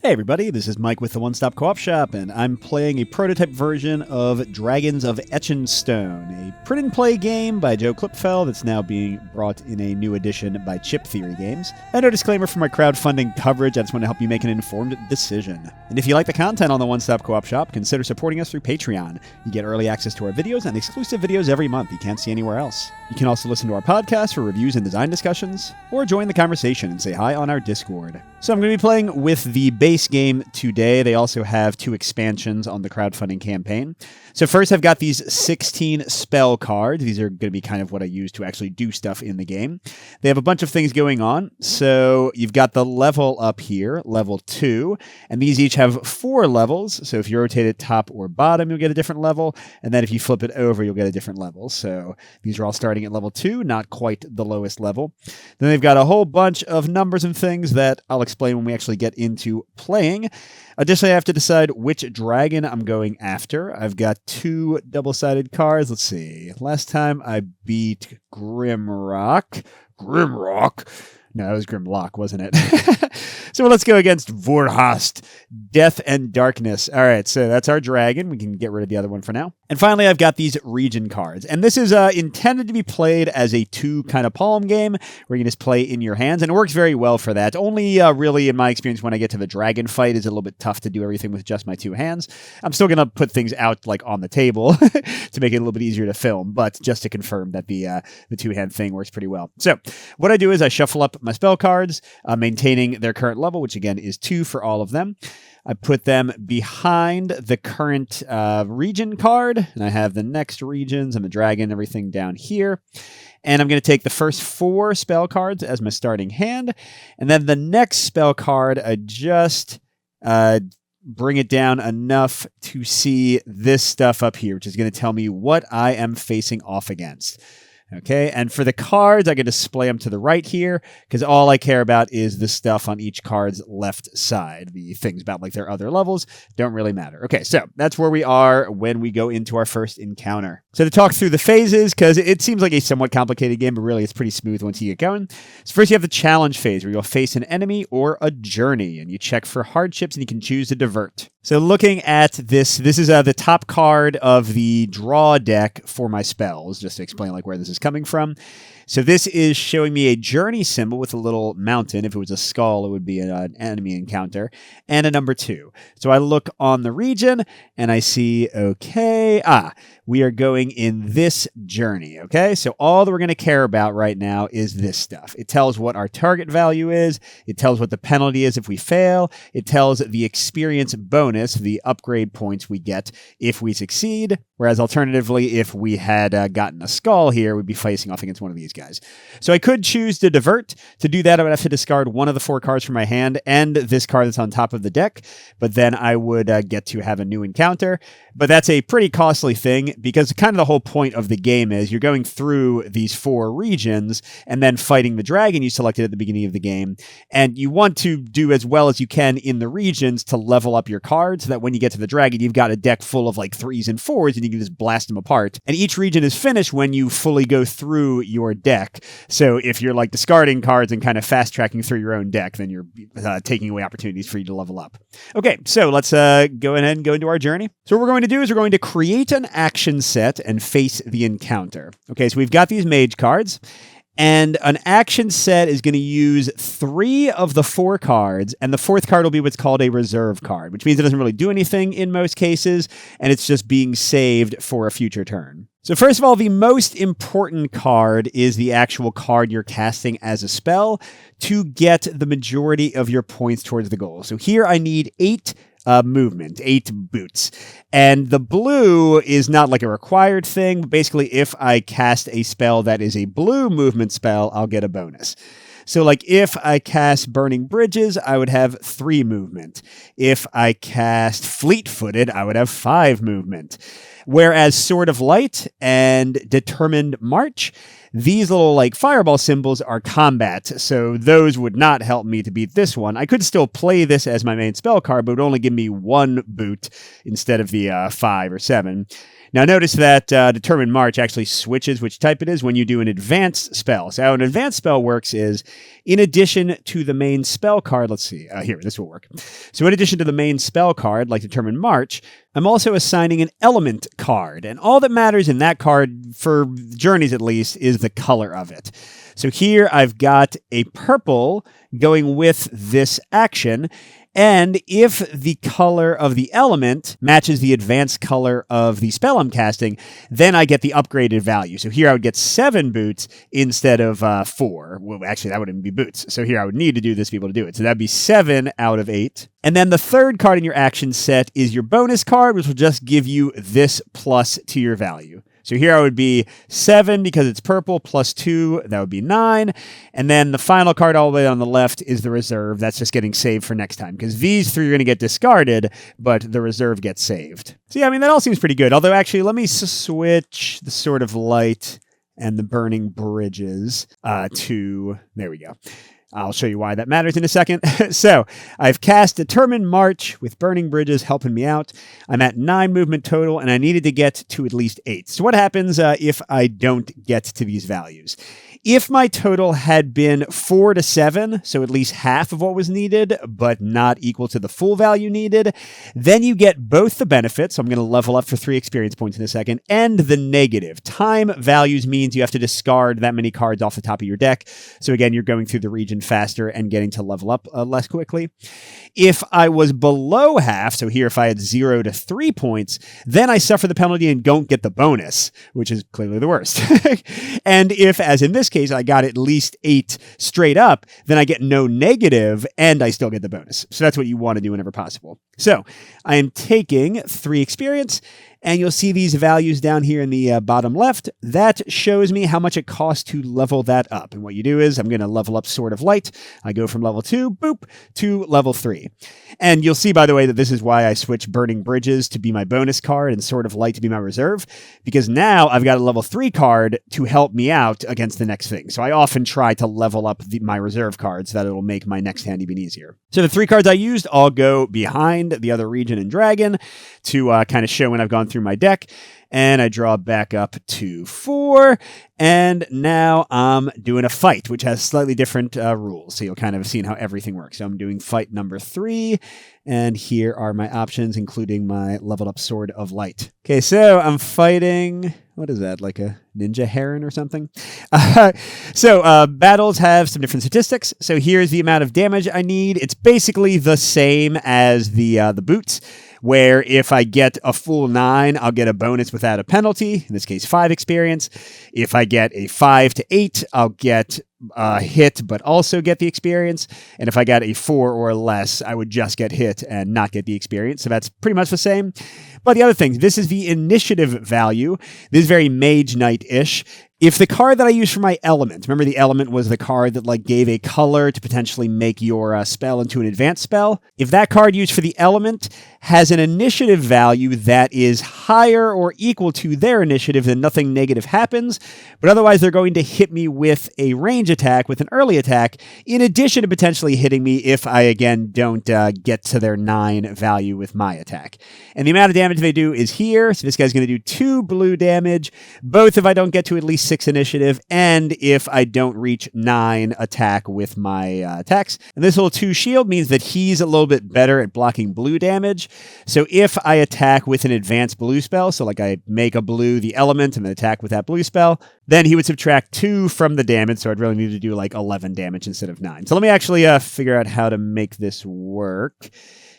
Hey everybody, this is Mike with the One Stop Co-op Shop, and I'm playing a prototype version of Dragons of Etchinstone, a print-and-play game by Joe Klipfel that's now being brought in a new edition by Chip Theory Games. And a disclaimer for my crowdfunding coverage, I just want to help you make an informed decision. And if you like the content on the One Stop Co-op Shop, consider supporting us through Patreon. You get early access to our videos and exclusive videos every month you can't see anywhere else. You can also listen to our podcast for reviews and design discussions, or join the conversation and say hi on our Discord. So I'm going to be playing with the base game today. They also have 2 expansions on the crowdfunding campaign. So first I've got these 16 spell cards. These are going to be kind of what I use to actually do stuff in the game. They have a bunch of things going on. So you've got the level up here, level 2, and these each have 4 levels. So if you rotate it top or bottom, you'll get a different level. And then if you flip it over, you'll get a different level. So these are all starting at level 2, not quite the lowest level. Then they've got a whole bunch of numbers and things that I'll explain when we actually get into playing. Additionally, I have to decide which dragon I'm going after. I've got 2 double-sided cards. Let's see. Last time I beat Grimrock. No, that was Grimlock, wasn't it? So let's go against Vorhast, Death and Darkness. All right, so that's our dragon. We can get rid of the other one for now. And finally, I've got these region cards. And this is intended to be played as a 2 kind of palm game where you can just play in your hands. And it works very well for that. Only really, in my experience, when I get to the dragon fight, is a little bit tough to do everything with just my 2 hands. I'm still going to put things out like on the table to make it a little bit easier to film. But just to confirm that the 2-hand thing works pretty well. So what I do is I shuffle up my spell cards, maintaining their current level, which again is 2 for all of them. I put them behind the current region card, and I have the next regions and the dragon, everything down here. And I'm going to take the first 4 spell cards as my starting hand, and then the next spell card, I just bring it down enough to see this stuff up here, which is going to tell me what I am facing off against. Okay, and for the cards, I can display them to the right here because all I care about is the stuff on each card's left side. The things about like their other levels don't really matter. Okay, so that's where we are when we go into our first encounter. So to talk through the phases, because it seems like a somewhat complicated game, but really it's pretty smooth once you get going. So first you have the challenge phase where you'll face an enemy or a journey, and you check for hardships and you can choose to divert. So looking at this is the top card of the draw deck for my spells, just to explain like where this is coming from. So this is showing me a journey symbol with a little mountain. If it was a skull, it would be an enemy encounter, and a number 2. So I look on the region and I see, okay, we are going in this journey, okay? So all that we're going to care about right now is this stuff. It tells what our target value is. It tells what the penalty is if we fail. It tells the experience bonus, the upgrade points we get if we succeed. Whereas alternatively, if we had gotten a skull here, we'd be facing off against one of these guys. So I could choose to divert. To do that, I would have to discard one of the 4 cards from my hand and this card that's on top of the deck. But then I would get to have a new encounter. But that's a pretty costly thing because kind of the whole point of the game is you're going through these 4 regions and then fighting the dragon you selected at the beginning of the game. And you want to do as well as you can in the regions to level up your cards so that when you get to the dragon, you've got a deck full of like 3s and 4s and you can just blast them apart. And each region is finished when you fully go through your deck. So if you're like discarding cards and kind of fast tracking through your own deck, then you're taking away opportunities for you to level up. Okay, so let's go ahead and go into our journey. So what we're going to do is we're going to create an action set and face the encounter. Okay, so we've got these mage cards. And an action set is going to use 3 of the 4 cards, and the 4th card will be what's called a reserve card, which means it doesn't really do anything in most cases, and it's just being saved for a future turn. So first of all, the most important card is the actual card you're casting as a spell to get the majority of your points towards the goal. So here I need 8 movement, 8 boots. And the blue is not like a required thing, but basically if I cast a spell that is a blue movement spell, I'll get a bonus. So like if I cast Burning Bridges, I would have 3 movement. If I cast Fleet-Footed, I would have 5 movement. Whereas Sword of Light and Determined March, these little like fireball symbols are combat, so those would not help me to beat this one. I could still play this as my main spell card, but it would only give me 1 boot instead of the 5 or 7. Now notice that Determine March actually switches which type it is when you do an advanced spell. So how an advanced spell works is, in addition to the main spell card, let's see, here, this will work. So in addition to the main spell card, like Determine March, I'm also assigning an element card. And all that matters in that card, for journeys at least, is the color of it. So here I've got a purple going with this action. And if the color of the element matches the advanced color of the spell I'm casting, then I get the upgraded value. So here I would get 7 boots instead of 4. Well, actually, that wouldn't be boots. So here I would need to do this to be able to do it. So that'd be 7 out of 8. And then the third card in your action set is your bonus card, which will just give you this plus to your value. So here I would be 7 because it's purple, plus 2, that would be 9. And then the final card all the way on the left is the reserve. That's just getting saved for next time, because these 3 are going to get discarded, but the reserve gets saved. So yeah, I mean, that all seems pretty good. Although actually, let me switch the Sword of Light and the Burning Bridges to, there we go. I'll show you why that matters in a second. So I've cast Determine March with Burning Bridges helping me out. I'm at 9 movement total, and I needed to get to at least 8. So what happens if I don't get to these values? If my total had been 4 to 7, so at least half of what was needed, but not equal to the full value needed, then you get both the benefits. So I'm going to level up for 3 experience points in a second, and the negative. Time values means you have to discard that many cards off the top of your deck. So again, you're going through the region faster and getting to level up less quickly. If I was below half, so here if I had 0 to 3 points, then I suffer the penalty and don't get the bonus, which is clearly the worst. And if, as in this case, I got at least 8 straight up, then I get no negative and I still get the bonus. So that's what you want to do whenever possible. So I am taking 3 experience, and you'll see these values down here in the bottom left. That shows me how much it costs to level that up. And what you do is I'm going to level up Sword of Light. I go from level 2, boop, to level 3. And you'll see, by the way, that this is why I switch Burning Bridges to be my bonus card and Sword of Light to be my reserve, because now I've got a level 3 card to help me out against the next thing. So I often try to level up my reserve cards so that it'll make my next hand even easier. So the 3 cards I used all go behind the other region and dragon to kind of show when I've gone through my deck. And I draw back up to 4. And now I'm doing a fight, which has slightly different rules. So you'll kind of have seen how everything works. So I'm doing fight number 3. And here are my options, including my leveled up Sword of Light. Okay, so I'm fighting, what is that, like a ninja heron or something? So battles have some different statistics. So here's the amount of damage I need. It's basically the same as the boots, where if I get a full 9, I'll get a bonus without a penalty, in this case 5 experience. If I get a 5 to 8, I'll get hit but also get the experience. And if I got a 4 or less, I would just get hit and not get the experience. So that's pretty much the same. But the other thing, this is the initiative value. This is very Mage Knight-ish. If the card that I use for my element, remember the element was the card that like gave a color to potentially make your spell into an advanced spell. If that card used for the element has an initiative value that is higher or equal to their initiative, then nothing negative happens. But otherwise, they're going to hit me with a range attack, with an early attack, in addition to potentially hitting me if I, again, don't get to their 9 value with my attack. And the amount of damage they do is here. So this guy's going to do 2 blue damage, both if I don't get to at least 6 initiative, and if I don't reach 9 attack with my attacks. And this little 2 shield means that he's a little bit better at blocking blue damage. So if I attack with an advanced blue spell, so like I make a blue the element and then attack with that blue spell, then he would subtract 2 from the damage, so I'd really need to do like 11 damage instead of 9. So let me actually figure out how to make this work,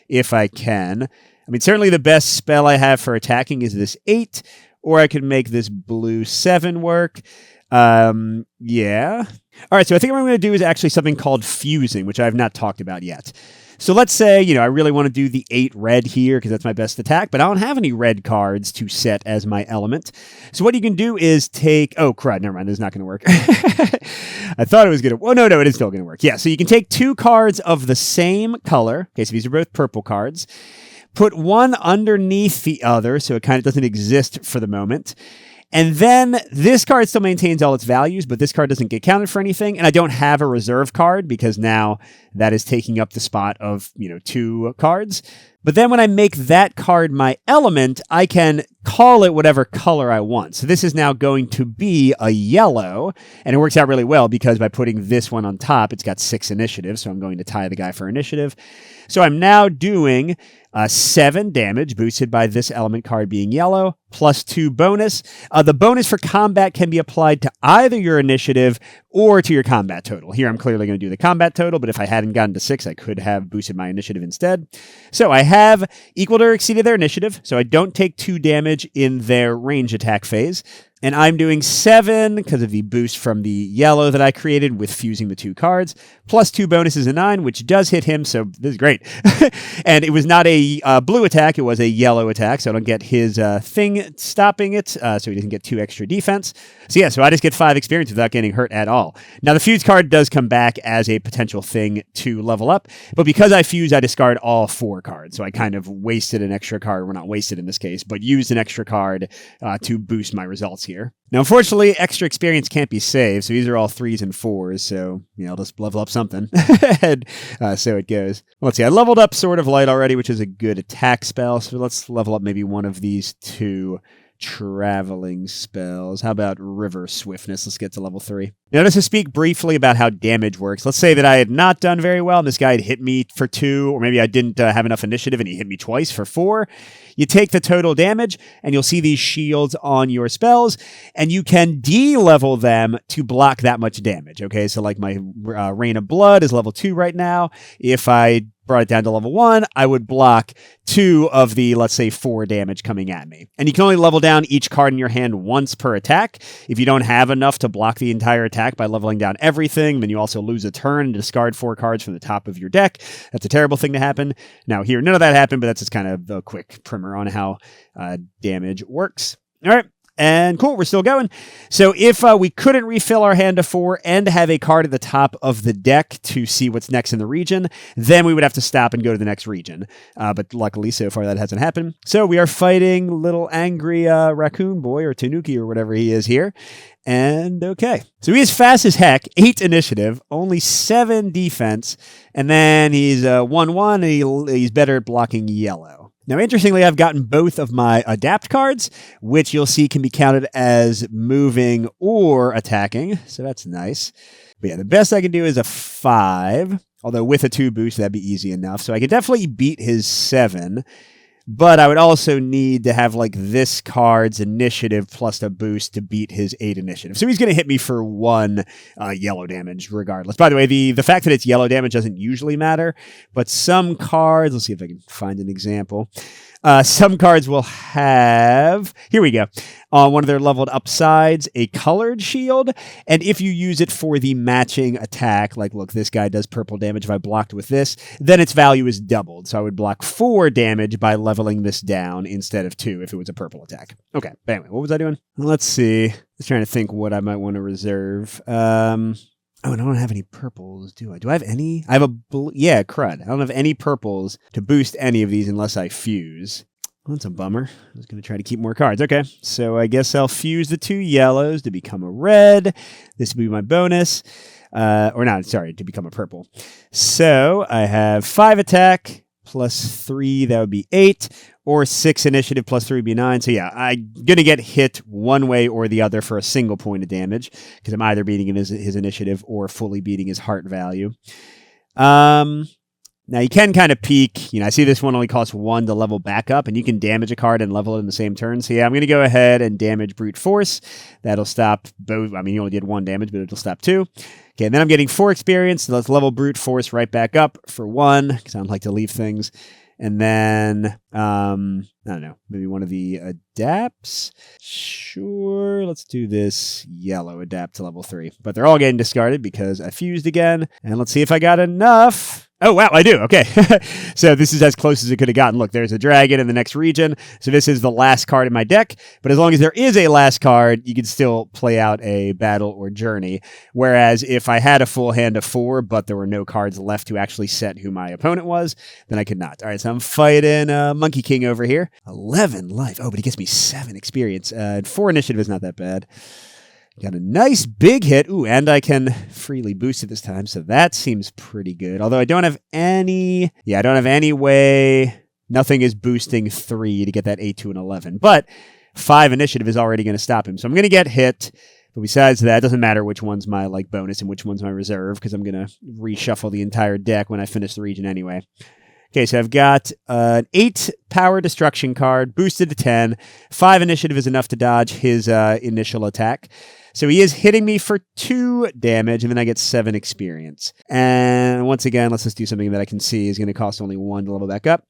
if I can. I mean, certainly the best spell I have for attacking is this 8, or I could make this blue 7 work. Yeah. All right, so I think what I'm going to do is actually something called fusing, which I have not talked about yet. So let's say, I really want to do the 8 red here because that's my best attack, but I don't have any red cards to set as my element. So what you can do is take, oh crud, never mind, this is not going to work. I thought it was going to, well, no, it is still going to work. Yeah, so you can take 2 cards of the same color. Okay, so these are both purple cards. Put one underneath the other, so it kind of doesn't exist for the moment. And then this card still maintains all its values, but this card doesn't get counted for anything. And I don't have a reserve card because now that is taking up the spot of, 2 cards. But then when I make that card my element, I can call it whatever color I want. So this is now going to be a yellow, and it works out really well because by putting this one on top, it's got 6 initiative, so I'm going to tie the guy for initiative. So I'm now doing 7 damage boosted by this element card being yellow, plus 2 bonus. The bonus for combat can be applied to either your initiative or to your combat total. Here I'm clearly going to do the combat total, but if I hadn't gotten to 6, I could have boosted my initiative instead. So I have equaled or exceeded their initiative, so I don't take 2 damage in their range attack phase. And I'm doing 7 because of the boost from the yellow that I created with fusing the 2 cards, plus 2 bonuses and 9, which does hit him, so this is great. And it was not a blue attack, it was a yellow attack, so I don't get his thing stopping it, so he doesn't get 2 extra defense. So yeah, so I just get 5 experience without getting hurt at all. Now the fuse card does come back as a potential thing to level up, but because I fuse, I discard all 4 cards, so I kind of wasted an extra card, well not wasted in this case, but used an extra card to boost my results here. Now, unfortunately, extra experience can't be saved, so these are all 3s and 4s, so, I'll just level up something. And so it goes. Let's see, I leveled up Sword of Light already, which is a good attack spell, so let's level up maybe one of these 2 traveling spells. How about River Swiftness? Let's get to level 3. Now, just to speak briefly about how damage works, let's say that I had not done very well, and this guy had hit me for 2, or maybe I didn't have enough initiative, and he hit me twice for 4. You take the total damage, and you'll see these shields on your spells, and you can de-level them to block that much damage, okay? So like my Rain of Blood is level 2 right now. If I brought it down to level 1, I would block 2 of the, let's say, 4 damage coming at me. And you can only level down each card in your hand once per attack. If you don't have enough to block the entire attack by leveling down everything, then you also lose a turn and discard 4 cards from the top of your deck. That's a terrible thing to happen. Now here, none of that happened, but that's just kind of a quick primer on how damage works. All right. And cool, we're still going. So if we couldn't refill our hand to 4 and have a card at the top of the deck to see what's next in the region, then we would have to stop and go to the next region. But luckily, so far, that hasn't happened. So we are fighting little angry raccoon boy or Tanuki or whatever he is here. And okay. So he is fast as heck, 8 initiative, only 7 defense, and then he's 1-1, and he's better at blocking yellow. Now, interestingly, I've gotten both of my adapt cards, which you'll see can be counted as moving or attacking. So that's nice. But yeah, the best I can do is a 5, although with a 2 boost, that'd be easy enough. So I could definitely beat his 7. But I would also need to have like this card's initiative plus a boost to beat his 8 initiative. So he's going to hit me for 1 yellow damage regardless. By the way, the fact that it's yellow damage doesn't usually matter, but some cards, let's see if I can find an example. Some cards will have, here we go, on one of their leveled up sides, a colored shield. And if you use it for the matching attack, like, look, this guy does purple damage if I blocked with this, then its value is doubled. So I would block 4 damage by leveling this down instead of 2 if it was a purple attack. Okay, but anyway, what was I doing? Let's see. Just trying to think what I might want to reserve. Oh, and I don't have any purples, do I? Do I have any? I have a blue. Yeah, crud. I don't have any purples to boost any of these unless I fuse. Well, that's a bummer. I was going to try to keep more cards. Okay, so I guess I'll fuse the 2 yellows to become a red. This will be my bonus. To become a purple. So I have 5 attack plus 3. That would be 8. Or 6 initiative plus 3 would be 9. So yeah, I'm going to get hit one way or the other for a single point of damage because I'm either beating his initiative or fully beating his heart value. Now you can kind of peek. I see this one only costs 1 to level back up, and you can damage a card and level it in the same turn. So yeah, I'm going to go ahead and damage Brute Force. That'll stop both. I mean, you only did 1 damage, but it'll stop 2. Okay, and then I'm getting 4 experience. So let's level Brute Force right back up for 1 because I don't like to leave things. And then, I don't know, maybe one of the adapts. Sure, let's do this yellow adapt to level 3. But they're all getting discarded because I fused again. And let's see if I got enough. Oh, wow, I do. Okay. So this is as close as it could have gotten. Look, there's a dragon in the next region. So this is the last card in my deck. But as long as there is a last card, you can still play out a battle or journey. Whereas if I had a full hand of 4, but there were no cards left to actually set who my opponent was, then I could not. All right, so I'm fighting Monkey King over here. 11 life. Oh, but he gets me 7 experience. 4 initiative is not that bad. Got a nice big hit. Ooh, and I can freely boost it this time, so that seems pretty good. Although I don't have any... Yeah, I don't have any way... Nothing is boosting 3 to get that 8 to an 11. But 5 initiative is already going to stop him. So I'm going to get hit. But besides that, it doesn't matter which one's my bonus and which one's my reserve, because I'm going to reshuffle the entire deck when I finish the region anyway. Okay, so I've got an 8 power destruction card, boosted to 10. 5 initiative is enough to dodge his initial attack. So he is hitting me for 2 damage, and then I get 7 experience. And once again, let's just do something that I can see is going to cost only 1 to level back up.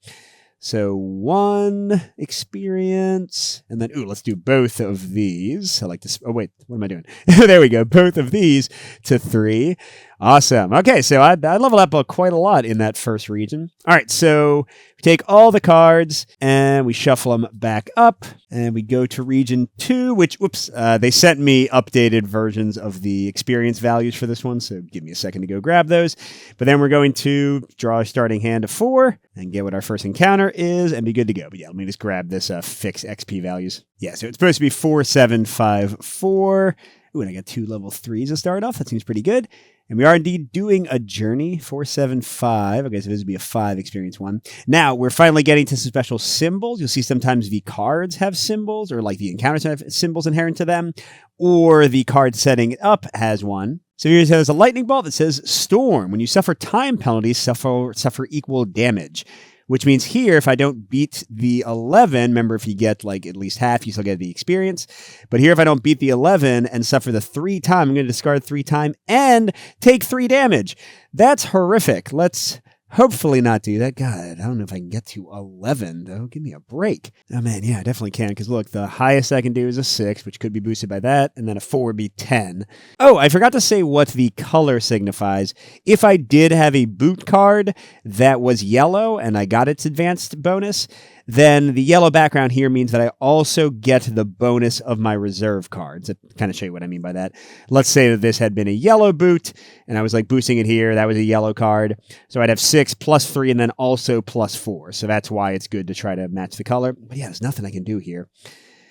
So 1 experience, and then, let's do both of these. I like this. Oh, wait, what am I doing? There we go. Both of these to 3. Awesome. Okay, so I leveled up quite a lot in that first region. All right, so we take all the cards, and we shuffle them back up, and we go to region 2, which, they sent me updated versions of the experience values for this one, so give me a second to go grab those. But then we're going to draw a starting hand of 4, and get what our first encounter is, and be good to go. But yeah, let me just grab this fix XP values. Yeah, so it's supposed to be 4, 7, 5, 4. Ooh, and I got 2 level 3s to start off. That seems pretty good. And we are indeed doing a journey, 4, 7, 5. Okay, so this would be a 5 experience one. Now, we're finally getting to some special symbols. You'll see sometimes the cards have symbols, or like the encounters have symbols inherent to them, or the card setting it up has one. So here it says a lightning bolt that says Storm. When you suffer time penalties, suffer equal damage. Which means here, if I don't beat the 11, remember if you get at least half, you still get the experience. But here, if I don't beat the 11 and suffer the 3 time, I'm going to discard 3 time and take 3 damage. That's horrific. Let's hopefully not do that. God, I don't know if I can get to 11, though. Give me a break. Oh, man, yeah, I definitely can. Because look, the highest I can do is a 6, which could be boosted by that. And then a 4 would be 10. Oh, I forgot to say what the color signifies. If I did have a boot card that was yellow and I got its advanced bonus, then the yellow background here means that I also get the bonus of my reserve cards. To kind of show you what I mean by that. Let's say that this had been a yellow boot, and I was boosting it here. That was a yellow card. So I'd have 6 plus 3 and then also plus 4. So that's why it's good to try to match the color. But yeah, there's nothing I can do here.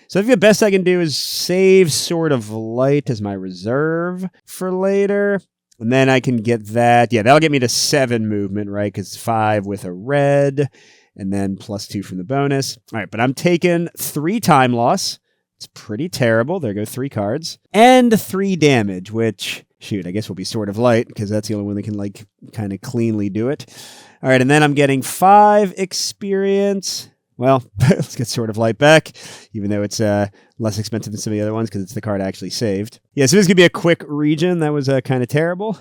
So I think the best I can do is save Sword of Light as my reserve for later. And then I can get that. Yeah, that'll get me to 7 movement, right? Because 5 with a red. And then plus 2 from the bonus. All right, but I'm taking 3 time loss. It's pretty terrible. There go 3 cards. And 3 damage, which, shoot, I guess will be Sword of Light, because that's the only one that can, kind of cleanly do it. All right, and then I'm getting 5 experience. Well, let's get Sword of Light back, even though it's less expensive than some of the other ones, because it's the card I actually saved. Yeah, so this is going to be a quick region. That was kind of terrible.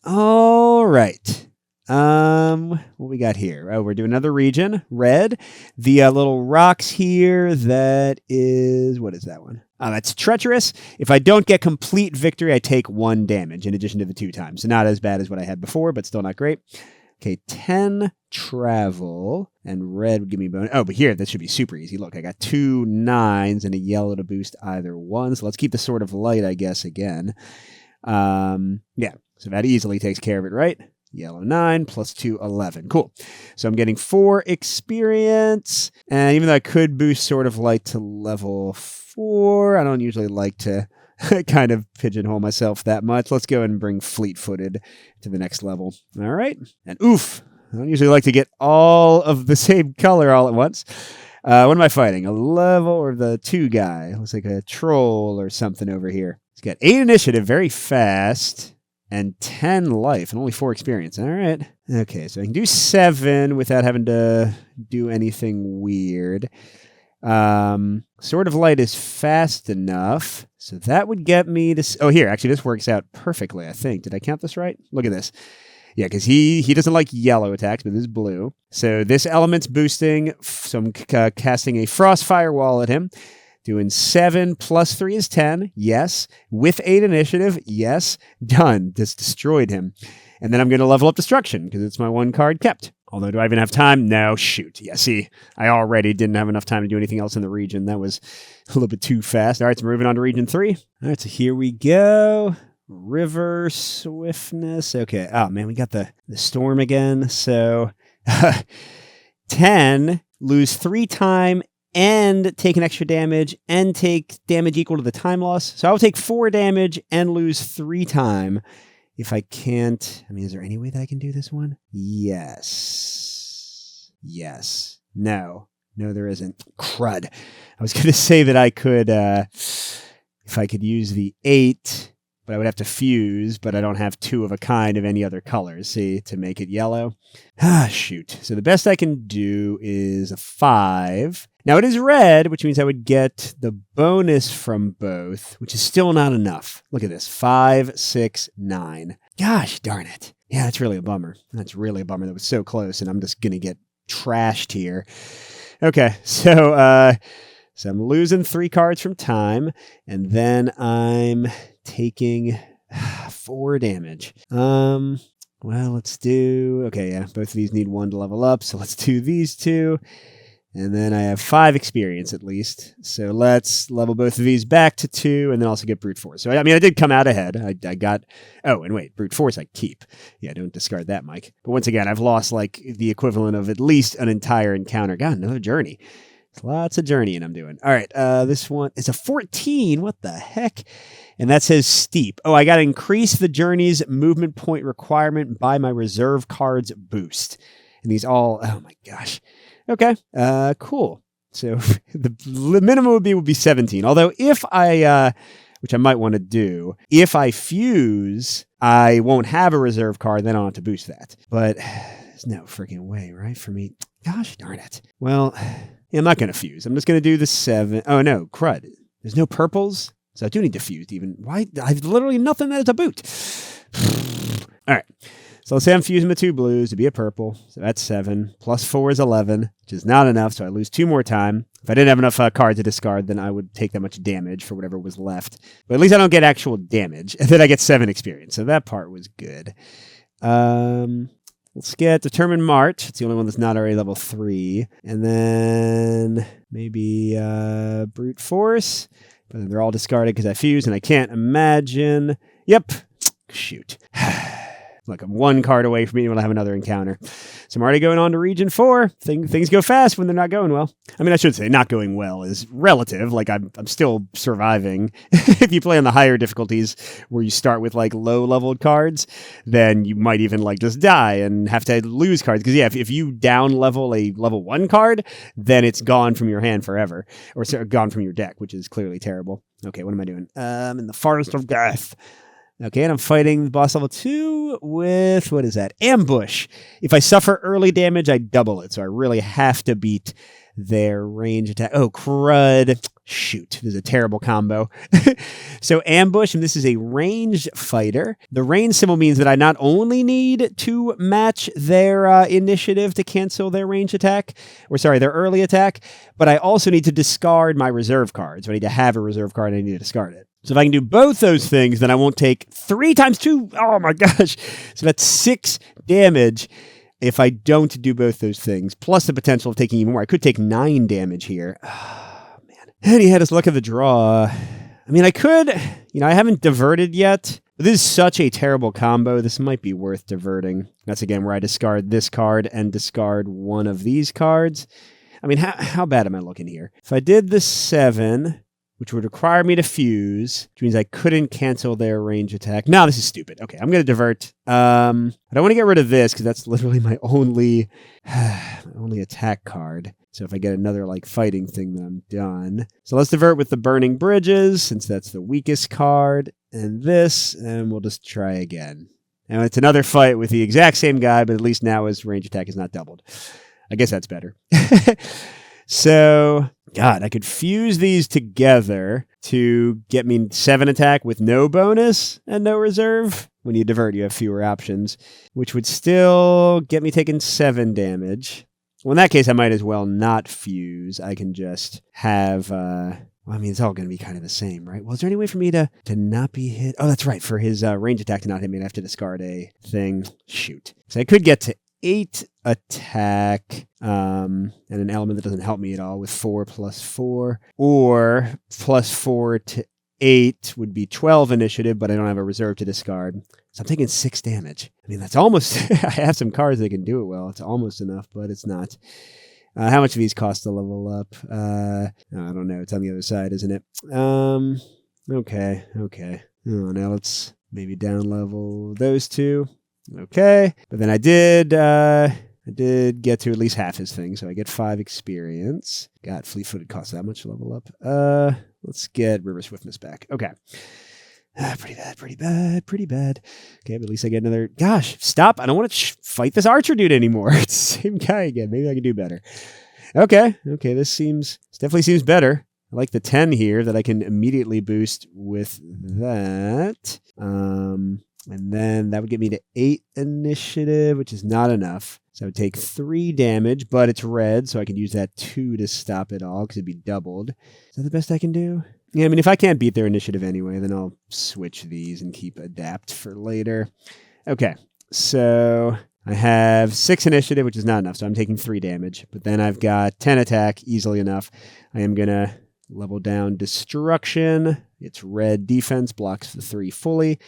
All right. What we got here? Oh, we're doing another region, red. The little rocks here, that is, what is that one? Oh, that's treacherous. If I don't get complete victory, I take 1 damage in addition to the 2 times. So not as bad as what I had before, but still not great. Okay, 10 travel, and red would give me bonus. Oh, but here, this should be super easy. Look, I got 2 9s and a yellow to boost either one. So let's keep the Sword of Light, I guess, again. Yeah, so that easily takes care of it, right? Yellow 9 plus 2, 11. Cool. So I'm getting 4 experience. And even though I could boost Sword of Light to level 4, I don't usually like to kind of pigeonhole myself that much. Let's go and bring Fleet-Footed to the next level. All right. And oof, I don't usually like to get all of the same color all at once. What am I fighting? A level or the 2 guy? Looks like a troll or something over here. He's got 8 initiative, very fast. And 10 life and only 4 experience. All right. Okay, so I can do 7 without having to do anything weird. Sword of Light is fast enough. So that would get me to... Oh, here. Actually, this works out perfectly, I think. Did I count this right? Look at this. Yeah, because he doesn't like yellow attacks, but this is blue. So this element's boosting. So I'm casting a Frostfire Wall at him. Doing 7 plus 3 is 10. Yes. With 8 initiative. Yes. Done. Just destroyed him. And then I'm going to level up Destruction because it's my 1 card kept. Although, do I even have time? No. Shoot. Yeah, see, I already didn't have enough time to do anything else in the region. That was a little bit too fast. All right, so we're moving on to region 3. All right, so here we go. River Swiftness. Okay. Oh, man, we got the storm again. So 10... lose 3 time and take an extra damage and take damage equal to the time loss. So I'll take 4 damage and lose 3 time. If I can't, I mean, is there any way that I can do this one? Yes. Yes. No. No, there isn't. Crud. I was going to say that I could, if I could use the 8, but I would have to fuse, but I don't have 2 of a kind of any other colors, see, to make it yellow. Ah, shoot. So the best I can do is a 5. Now it is red, which means I would get the bonus from both, which is still not enough. Look at this. 5, 6, 9. Gosh darn it. Yeah, that's really a bummer. That's really a bummer. That was so close, and I'm just going to get trashed here. Okay, so I'm losing 3 cards from time, and then I'm taking 4 damage. Well, let's do... Okay, yeah, both of these need 1 to level up, so let's do these 2. And then I have 5 experience at least. So let's level both of these back to 2 and then also get brute force. So, I mean, I did come out ahead. I got... Oh, and wait, brute force I keep. Yeah, don't discard that, Mike. But once again, I've lost like the equivalent of at least an entire encounter. God, another journey. Lots of journeying I'm doing. All right, this one is a 14. What the heck? And that says steep. Oh, I got to increase the journey's movement point requirement by my reserve cards boost. And these all... Oh, my gosh. Okay, cool. So the minimum would be 17. Although if I, which I might want to do, if I fuse, I won't have a reserve card, then I'll have to boost that. But there's no freaking way, right, for me? Gosh darn it. Well, yeah, I'm not going to fuse. I'm just going to do the 7. Oh, no, crud. There's no purples, so I do need to fuse even. Why? I've literally nothing that is a boot. All right. So let's say I'm fusing the 2 blues to be a purple. So that's 7. Plus 4 is 11, which is not enough. So I lose 2 more time. If I didn't have enough cards to discard, then I would take that much damage for whatever was left. But at least I don't get actual damage. And then I get 7 experience. So that part was good. Let's get Determined March. It's the only one that's not already level 3. And then maybe Brute Force. But then they're all discarded because I fused, and I can't imagine. Yep. Shoot. Look, I'm 1 card away from being able to have another encounter. So I'm already going on to Region 4. Things go fast when they're not going well. I mean, I should say not going well is relative. Like, I'm still surviving. If you play on the higher difficulties where you start with, like, low-leveled cards, then you might even, like, just die and have to lose cards. Because, yeah, if you down-level a level 1 card, then it's gone from your hand forever. Or gone from your deck, which is clearly terrible. Okay, what am I doing? In the Forest of Death. Okay, and I'm fighting boss level 2 with, what is that? Ambush. If I suffer early damage, I double it. So I really have to beat their range attack. Oh, crud. Shoot, this is a terrible combo. So Ambush, and this is a ranged fighter. The range symbol means that I not only need to match their initiative to cancel their range attack, their early attack, but I also need to discard my reserve card. So I need to have a reserve card and I need to discard it. So if I can do both those things, then I won't take 3 times 2. Oh my gosh. So that's 6 damage if I don't do both those things, plus the potential of taking even more. I could take 9 damage here. Oh, man. And he had his luck of the draw. I mean, I could, I haven't diverted yet. But this is such a terrible combo. This might be worth diverting. That's again where I discard this card and discard one of these cards. I mean, how bad am I looking here? If I did the 7... which would require me to fuse, which means I couldn't cancel their range attack. No, this is stupid. Okay, I'm going to divert. I don't want to get rid of this because that's literally my only attack card. So if I get another like fighting thing, then I'm done. So let's divert with the Burning Bridges since that's the weakest card. And this, and we'll just try again. And it's another fight with the exact same guy, but at least now his range attack is not doubled. I guess that's better. So, God, I could fuse these together to get me 7 attack with no bonus and no reserve. When you divert, you have fewer options, which would still get me taking 7 damage. Well, in that case, I might as well not fuse. I can just have... it's all going to be kind of the same, right? Well, is there any way for me to not be hit? Oh, that's right. For his range attack to not hit me, I'd have to discard a thing. Shoot. So I could get to 8 attack and an element that doesn't help me at all with 4 plus 4, or plus 4 to 8 would be 12 initiative, but I don't have a reserve to discard. So I'm taking 6 damage. I mean, that's almost, I have some cards that can do it well. It's almost enough, but it's not. How much of these cost to level up? I don't know. It's on the other side, isn't it? Okay. Oh, now let's maybe down level those two. Okay. But then I did get to at least half his thing, so I get 5 experience. Got fleet-footed costs that much to level up. Let's get River Swiftness back. Okay. Pretty bad. Okay, but at least I get another... Gosh, stop. I don't want to fight this archer dude anymore. It's the same guy again. Maybe I can do better. Okay, this definitely seems better. I like the 10 here that I can immediately boost with that. And then that would get me to 8 initiative, which is not enough. So I would take 3 damage, but it's red, so I can use that 2 to stop it all, because it'd be doubled. Is that the best I can do? Yeah, I mean, if I can't beat their initiative anyway, then I'll switch these and keep adapt for later. Okay, so I have 6 initiative, which is not enough, so I'm taking 3 damage. But then I've got 10 attack, easily enough. I am going to level down Destruction. It's red defense, blocks the 3 fully.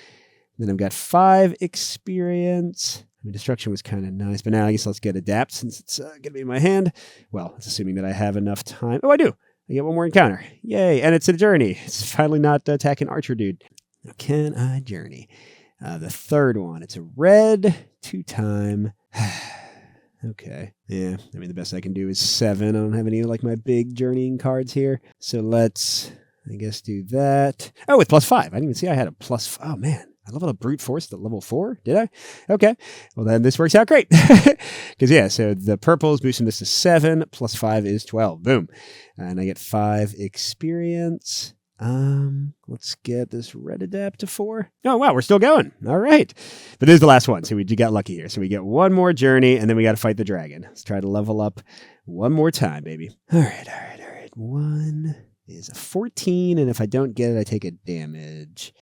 Then I've got 5 experience. I mean, Destruction was kind of nice, but now I guess let's get Adapt since it's going to be in my hand. Well, it's assuming that I have enough time. Oh, I do. I get 1 more encounter. Yay, and it's a journey. It's finally not attacking Archer Dude. Now, can I journey? The third one. It's a red 2-time. Okay. Yeah, I mean, the best I can do is 7. I don't have any like my big journeying cards here. So let's, I guess, do that. Oh, with +5. I didn't even see I had a +5. Oh, man. I leveled up Brute Force to level 4, did I? Okay. Well, then this works out great. Because, yeah, so the purple is boosting this to 7, +5 is 12. Boom. And I get 5 experience. Let's get this red adapt to 4. Oh, wow, we're still going. All right. But this is the last one, so we got lucky here. So we get 1 more journey, and then we got to fight the dragon. Let's try to level up 1 more time, baby. All right. 1 is a 14, and if I don't get it, I take a damage.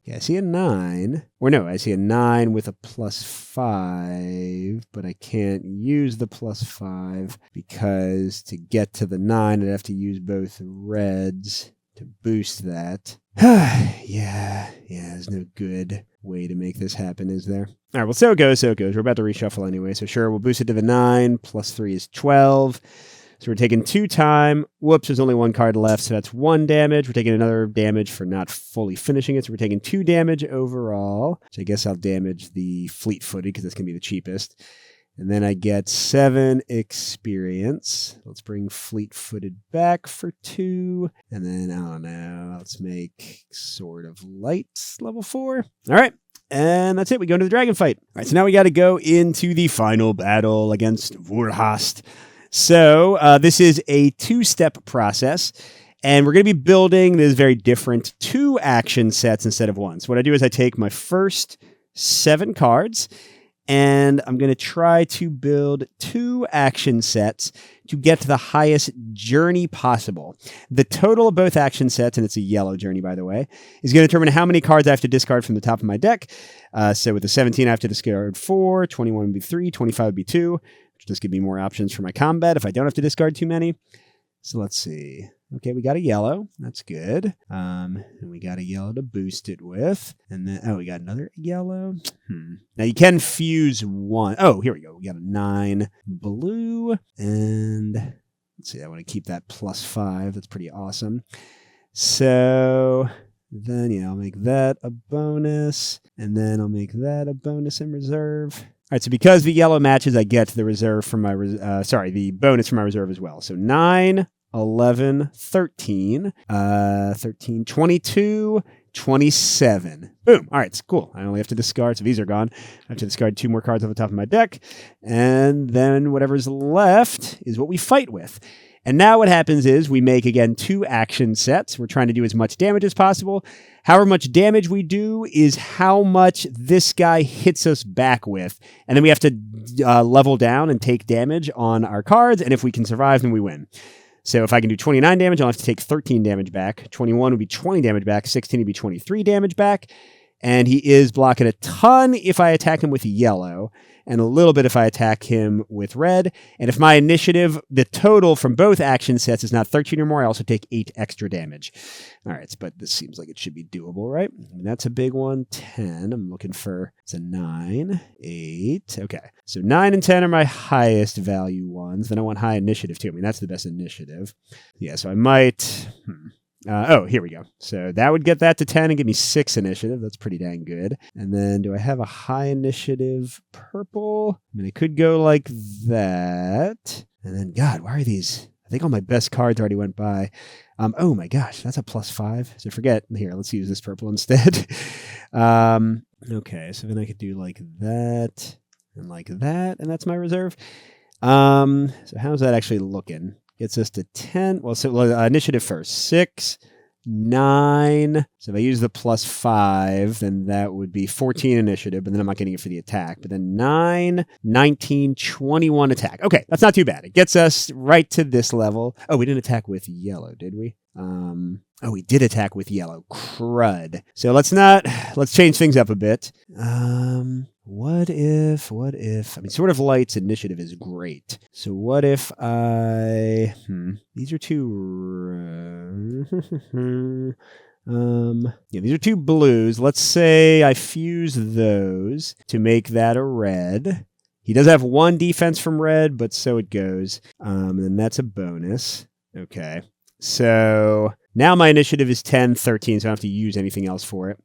Yeah, I see a 9. Or no, I see a 9 with a +5, but I can't use the +5 because to get to the 9, I'd have to use both reds to boost that. Yeah, there's no good way to make this happen, is there? All right, well, so it goes. We're about to reshuffle anyway, so sure, we'll boost it to the 9. +3 is 12. So we're taking 2 time. Whoops, there's only 1 card left, so that's 1 damage. We're taking another damage for not fully finishing it, so we're taking 2 damage overall. So I guess I'll damage the fleet-footed, because that's going to be the cheapest. And then I get 7 experience. Let's bring fleet-footed back for 2. And then, I don't know, let's make Sword of Light level 4. All right. And that's it. We go into the dragon fight. All right, so now we got to go into the final battle against Vorhast. So this is a 2-step process, and we're going to be building this very different 2 action sets instead of 1. So what I do is I take my first 7 cards, and I'm going to try to build 2 action sets to get to the highest journey possible. The total of both action sets, and it's a yellow journey, by the way, is going to determine how many cards I have to discard from the top of my deck. So with the 17, I have to discard 4, 21 would be 3, 25 would be 2. Just give me more options for my combat if I don't have to discard too many. So let's see. Okay, we got a yellow. That's good. And we got a yellow to boost it with. And then, we got another yellow. Now you can fuse 1. Oh, here we go. We got a 9 blue. And let's see, I want to keep that +5. That's pretty awesome. So then, I'll make that a bonus. And then I'll make that a bonus in reserve. All right, so because the yellow matches, I get the reserve from my, the bonus from my reserve as well. So 9, 11, 13, 22, 27. Boom. All right, it's cool. I only have to discard, so these are gone. I have to discard 2 more cards off the top of my deck. And then whatever's left is what we fight with. And now what happens is we make, again, 2 action sets. We're trying to do as much damage as possible. However much damage we do is how much this guy hits us back with. And then we have to level down and take damage on our cards. And if we can survive, then we win. So if I can do 29 damage, I'll have to take 13 damage back. 21 would be 20 damage back. 16 would be 23 damage back. And he is blocking a ton if I attack him with yellow, and a little bit if I attack him with red. And if my initiative, the total from both action sets is not 13 or more, I also take 8 extra damage. All right, but this seems like it should be doable, right? I mean, that's a big one. 10. I'm looking for, it's a 9, 8. Okay, so 9 and 10 are my highest value ones. Then I want high initiative too. I mean, that's the best initiative. Yeah, so I might... here we go. So that would get that to 10 and give me 6 initiative. That's pretty dang good. And then do I have a high initiative purple? I mean, it could go like that. And then, God, why are these? I think all my best cards already went by. Oh my gosh, that's a +5. So forget. Here, let's use this purple instead. Okay, so then I could do like that and like that. And that's my reserve. So how's that actually looking? Gets us to 10. Well, so initiative first. 6, 9. So if I use the +5, then that would be 14 initiative, but then I'm not getting it for the attack. But then 9, 19, 21 attack. Okay, that's not too bad. It gets us right to this level. Oh, we didn't attack with yellow, did we? We did attack with yellow. Crud. So let's change things up a bit. What if, I mean, Sword of Light's initiative is great. So what if these are two, these are two blues. Let's say I fuse those to make that a red. He does have 1 defense from red, but so it goes. And that's a bonus. Okay. So now my initiative is 10, 13, so I don't have to use anything else for it.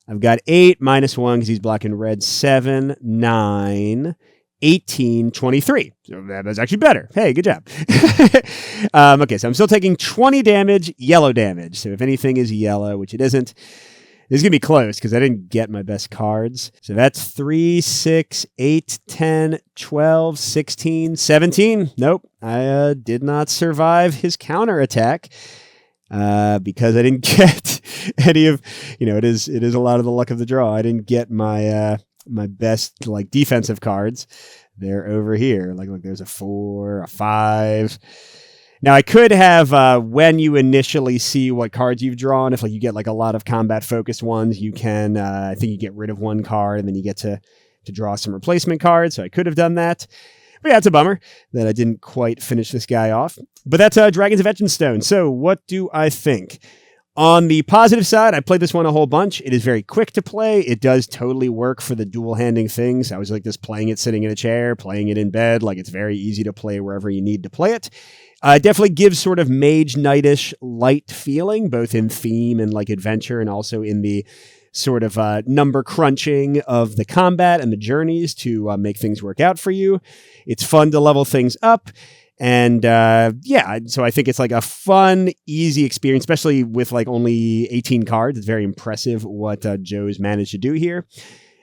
I've got 8 -1 because he's blocking red, 7, 9, 18, 23. So that was actually better. Hey, good job. Okay, so I'm still taking 20 damage, yellow damage. So if anything is yellow, which it isn't, this is going to be close because I didn't get my best cards. So that's 3, 6, 8, 10, 12, 16, 17. Nope, I did not survive his counterattack. Because I didn't get any of, it is a lot of the luck of the draw. I didn't get my my best like defensive cards. They're over here. Like look, there's a 4, a 5. Now I could have when you initially see what cards you've drawn, if like you get like a lot of combat focused ones, you can I think you get rid of 1 card and then you get to draw some replacement cards. So I could have done that. But yeah, it's a bummer that I didn't quite finish this guy off. But that's Dragons of Etchinstone. So what do I think? On the positive side, I played this one a whole bunch. It is very quick to play. It does totally work for the dual-handing things. I was like just playing it sitting in a chair, playing it in bed. Like it's very easy to play wherever you need to play it. It definitely gives sort of Mage Knight-ish light feeling, both in theme and like adventure and also in the sort of number crunching of the combat and the journeys to make things work out for you. It's fun to level things up. And so I think it's like a fun, easy experience, especially with like only 18 cards. It's very impressive what Joe's managed to do here.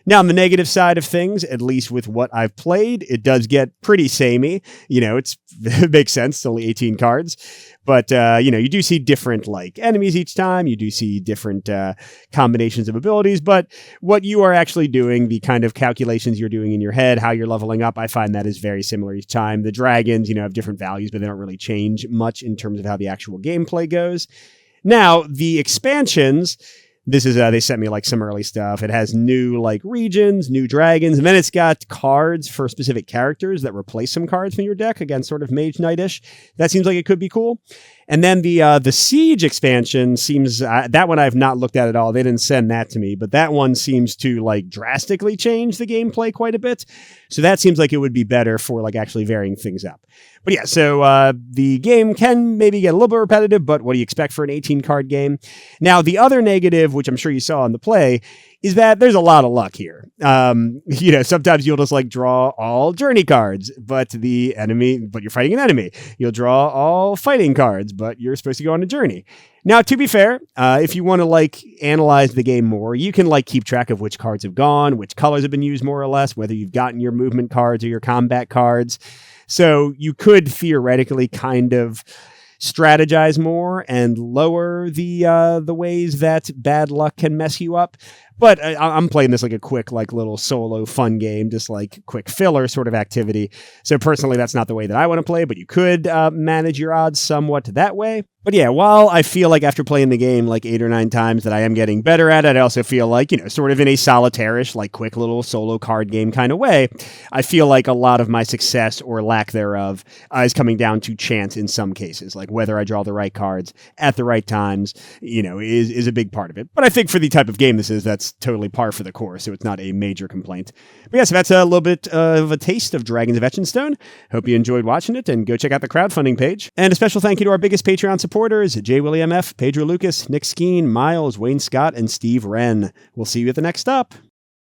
Now, on the negative side of things, at least with what I've played, it does get pretty samey. It makes sense. It's only 18 cards. But, you do see different like enemies each time. You do see different combinations of abilities. But what you are actually doing, the kind of calculations you're doing in your head, how you're leveling up, I find that is very similar each time. The dragons, have different values, but they don't really change much in terms of how the actual gameplay goes. Now, the expansions... This is, they sent me like some early stuff. It has new like regions, new dragons, and then it's got cards for specific characters that replace some cards from your deck. Again, sort of Mage Knight-ish. That seems like it could be cool. And then the Siege expansion seems, that one I've not looked at all. They didn't send that to me, but that one seems to like drastically change the gameplay quite a bit. So that seems like it would be better for like actually varying things up. But yeah, so the game can maybe get a little bit repetitive, but what do you expect for an 18-card game? Now, the other negative, which I'm sure you saw on the play, is that there's a lot of luck here. Sometimes you'll just like draw all journey cards, but you're fighting an enemy. You'll draw all fighting cards, but you're supposed to go on a journey. Now, to be fair, if you want to like analyze the game more, you can like keep track of which cards have gone, which colors have been used more or less, whether you've gotten your movement cards or your combat cards. So you could theoretically kind of strategize more and lower the ways that bad luck can mess you up. But I'm playing this like a quick, like little solo fun game, just like quick filler sort of activity. So personally, that's not the way that I want to play, but you could manage your odds somewhat that way. But yeah, while I feel like after playing the game like 8 or 9 times that I am getting better at it, I also feel like, sort of in a solitaire-ish, like quick little solo card game kind of way, I feel like a lot of my success or lack thereof is coming down to chance in some cases, like whether I draw the right cards at the right times, is a big part of it. But I think for the type of game this is, that's totally par for the course, so it's not a major complaint. But yeah, so that's a little bit of a taste of Dragons of Etchinstone. Hope you enjoyed watching it, and go check out the crowdfunding page. And a special thank you to our biggest Patreon supporters, J. William F., Pedro Lucas, Nick Skeen, Miles, Wayne Scott, and Steve Wren. We'll see you at the next stop.